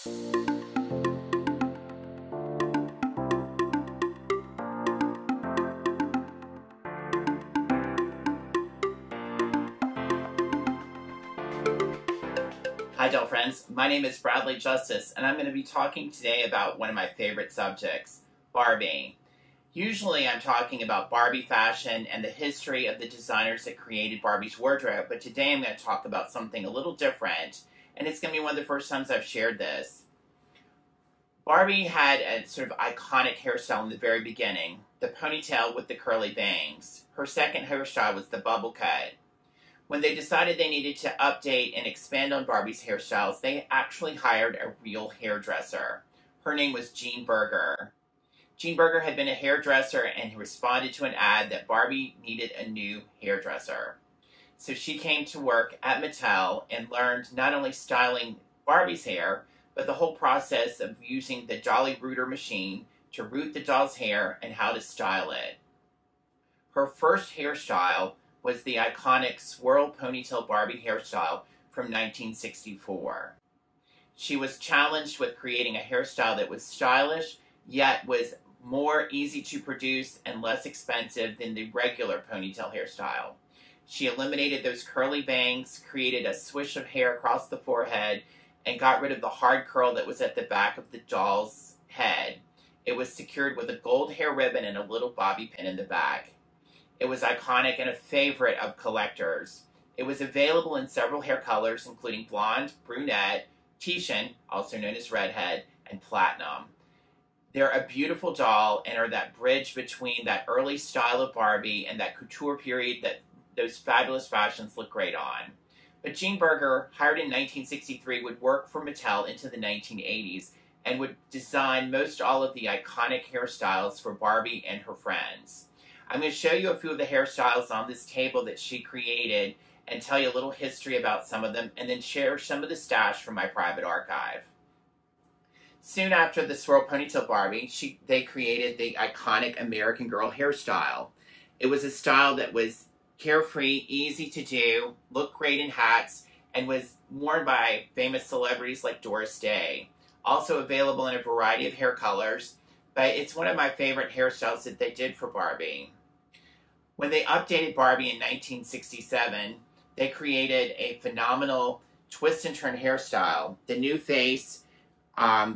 Hi doll friends, my name is Bradley Justice and I'm going to be talking today about one of my favorite subjects, Barbie. Usually I'm talking about Barbie fashion and the history of the designers that created Barbie's wardrobe, but today I'm going to talk about something a little different, and it's going to be one of the first times I've shared this. Barbie had a sort of iconic hairstyle in the very beginning, the ponytail with the curly bangs. Her second hairstyle was the bubble cut. When they decided they needed to update and expand on Barbie's hairstyles, they actually hired a real hairdresser. Her name was Jean Berger. Jean Berger had been a hairdresser and responded to an ad that Barbie needed a new hairdresser. So she came to work at Mattel and learned not only styling Barbie's hair, but the whole process of using the Jolly Rooter machine to root the doll's hair and how to style it. Her first hairstyle was the iconic swirl ponytail Barbie hairstyle from 1964. She was challenged with creating a hairstyle that was stylish, yet was more easy to produce and less expensive than the regular ponytail hairstyle. She eliminated those curly bangs, created a swish of hair across the forehead, and got rid of the hard curl that was at the back of the doll's head. It was secured with a gold hair ribbon and a little bobby pin in the back. It was iconic and a favorite of collectors. It was available in several hair colors, including blonde, brunette, Titian, also known as redhead, and platinum. They're a beautiful doll and are that bridge between that early style of Barbie and that couture period that those fabulous fashions look great on. But Jean Berger, hired in 1963, would work for Mattel into the 1980s and would design most all of the iconic hairstyles for Barbie and her friends. I'm going to show you a few of the hairstyles on this table that she created and tell you a little history about some of them, and then share some of the stash from my private archive. Soon after the swirl ponytail Barbie, they created the iconic American Girl hairstyle. It was a style that was carefree, easy to do, looked great in hats, and was worn by famous celebrities like Doris Day. Also available in a variety of hair colors, but it's one of my favorite hairstyles that they did for Barbie. When they updated Barbie in 1967, they created a phenomenal twist and turn hairstyle. The new face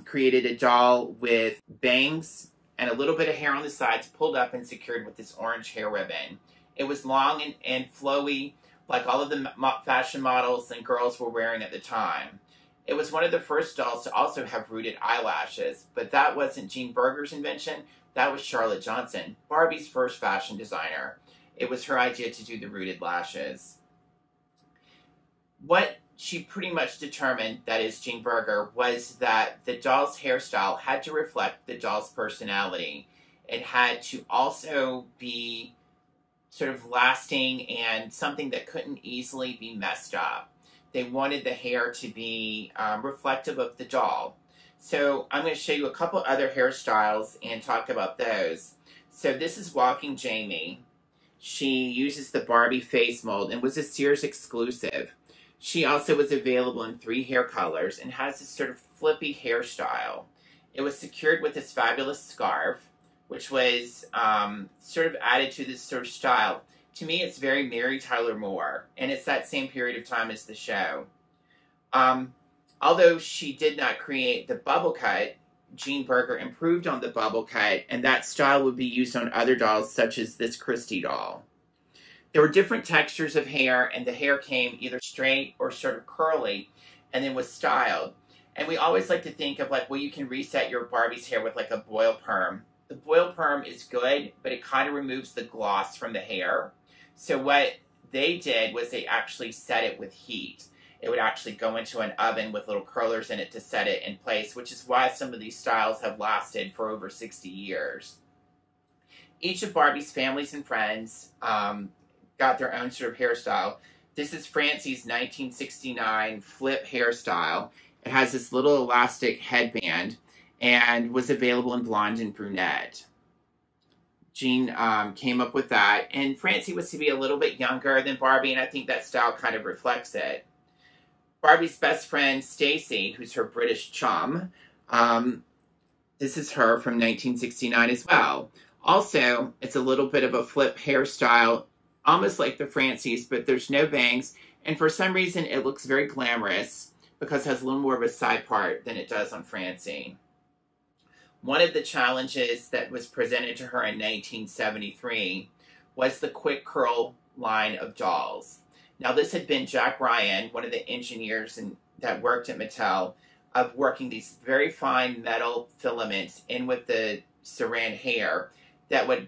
created a doll with bangs and a little bit of hair on the sides pulled up and secured with this orange hair ribbon. It was long and flowy, like all of the fashion models and girls were wearing at the time. It was one of the first dolls to also have rooted eyelashes, but that wasn't Jean Berger's invention. That was Charlotte Johnson, Barbie's first fashion designer. It was her idea to do the rooted lashes. What she pretty much determined, that is Jean Berger, was that the doll's hairstyle had to reflect the doll's personality. It had to also be sort of lasting and something that couldn't easily be messed up. They wanted the hair to be reflective of the doll. So I'm going to show you a couple other hairstyles and talk about those. So this is Walking Jamie. She uses the Barbie face mold and was a Sears exclusive. She also was available in 3 hair colors and has this sort of flippy hairstyle. It was secured with this fabulous scarf, which was sort of added to this sort of style. To me, it's very Mary Tyler Moore, and it's that same period of time as the show. Although she did not create the bubble cut, Jean Berger improved on the bubble cut, and that style would be used on other dolls, such as this Christie doll. There were different textures of hair, and the hair came either straight or sort of curly, and then was styled. And we always like to think of like, well, you can reset your Barbie's hair with like a boil perm. The boil perm is good, but it kind of removes the gloss from the hair. So what they did was they actually set it with heat. It would actually go into an oven with little curlers in it to set it in place, which is why some of these styles have lasted for over 60 years. Each of Barbie's families and friends got their own sort of hairstyle. This is Francie's 1969 flip hairstyle. It has this little elastic headband and was available in blonde and brunette. Jean came up with that, and Francie was to be a little bit younger than Barbie, and I think that style kind of reflects it. Barbie's best friend, Stacy, who's her British chum, this is her from 1969 as well. Also, it's a little bit of a flip hairstyle, almost like the Francies, but there's no bangs. And for some reason, it looks very glamorous because it has a little more of a side part than it does on Francie. One of the challenges that was presented to her in 1973 was the quick curl line of dolls. Now, this had been Jack Ryan, one of the engineers that worked at Mattel, of working these very fine metal filaments in with the saran hair that would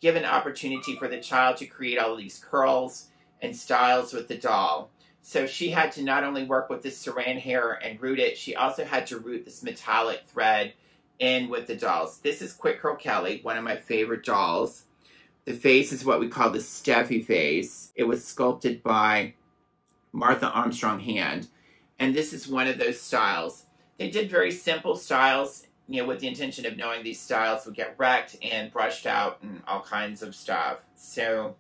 give an opportunity for the child to create all of these curls and styles with the doll. So she had to not only work with this saran hair and root it, she also had to root this metallic thread in with the dolls. This is Quick Curl Kelly, one of my favorite dolls. The face is what we call the Steffi face. It was sculpted by Martha Armstrong Hand. And this is one of those styles. They did very simple styles, with the intention of knowing these styles would get wrecked and brushed out and all kinds of stuff. So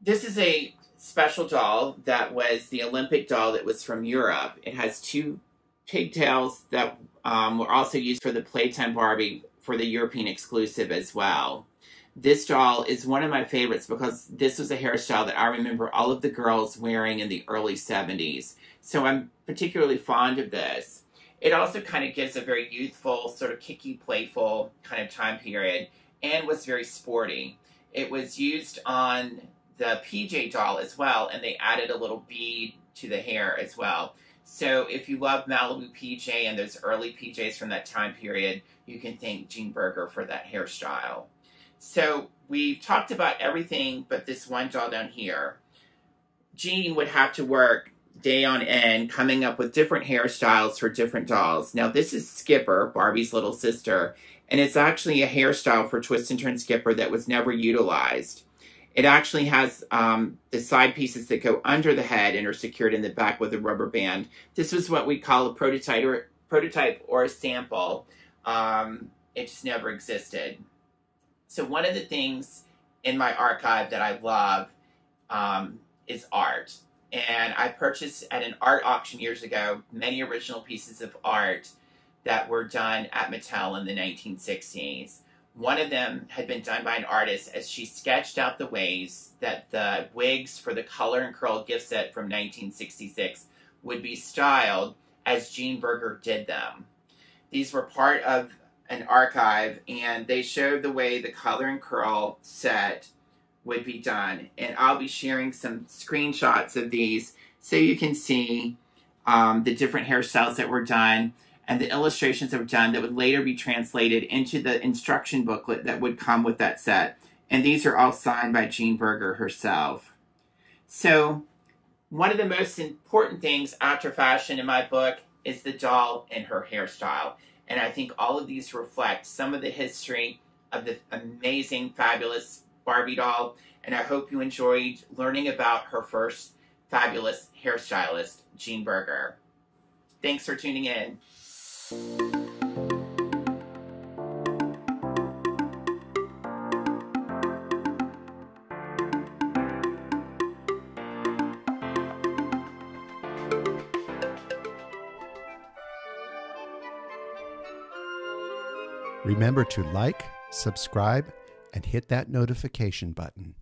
this is a special doll that was the Olympic doll that was from Europe. It has two pigtails that were also used for the Playtime Barbie for the European exclusive as well. This doll is one of my favorites because this was a hairstyle that I remember all of the girls wearing in the early 70s. So I'm particularly fond of this. It also kind of gives a very youthful, sort of kicky, playful kind of time period and was very sporty. It was used on the PJ doll as well, and they added a little bead to the hair as well. So if you love Malibu PJ and those early PJs from that time period, you can thank Jean Berger for that hairstyle. So we've talked about everything but this one doll down here. Jean would have to work day on end coming up with different hairstyles for different dolls. Now this is Skipper, Barbie's little sister, and it's actually a hairstyle for Twist and Turn Skipper that was never utilized. It actually has the side pieces that go under the head and are secured in the back with a rubber band. This was what we call a prototype or a sample. It just never existed. So one of the things in my archive that I love is art. And I purchased at an art auction years ago many original pieces of art that were done at Mattel in the 1960s. One of them had been done by an artist as she sketched out the ways that the wigs for the Color and Curl gift set from 1966 would be styled as Jean Berger did them. These were part of an archive, and they showed the way the Color and Curl set would be done. And I'll be sharing some screenshots of these so you can see the different hairstyles that were done and the illustrations that were done that would later be translated into the instruction booklet that would come with that set. And these are all signed by Jean Berger herself. So one of the most important things after fashion in my book is the doll and her hairstyle. And I think all of these reflect some of the history of the amazing, fabulous Barbie doll. And I hope you enjoyed learning about her first fabulous hairstylist, Jean Berger. Thanks for tuning in. Remember to like, subscribe, and hit that notification button.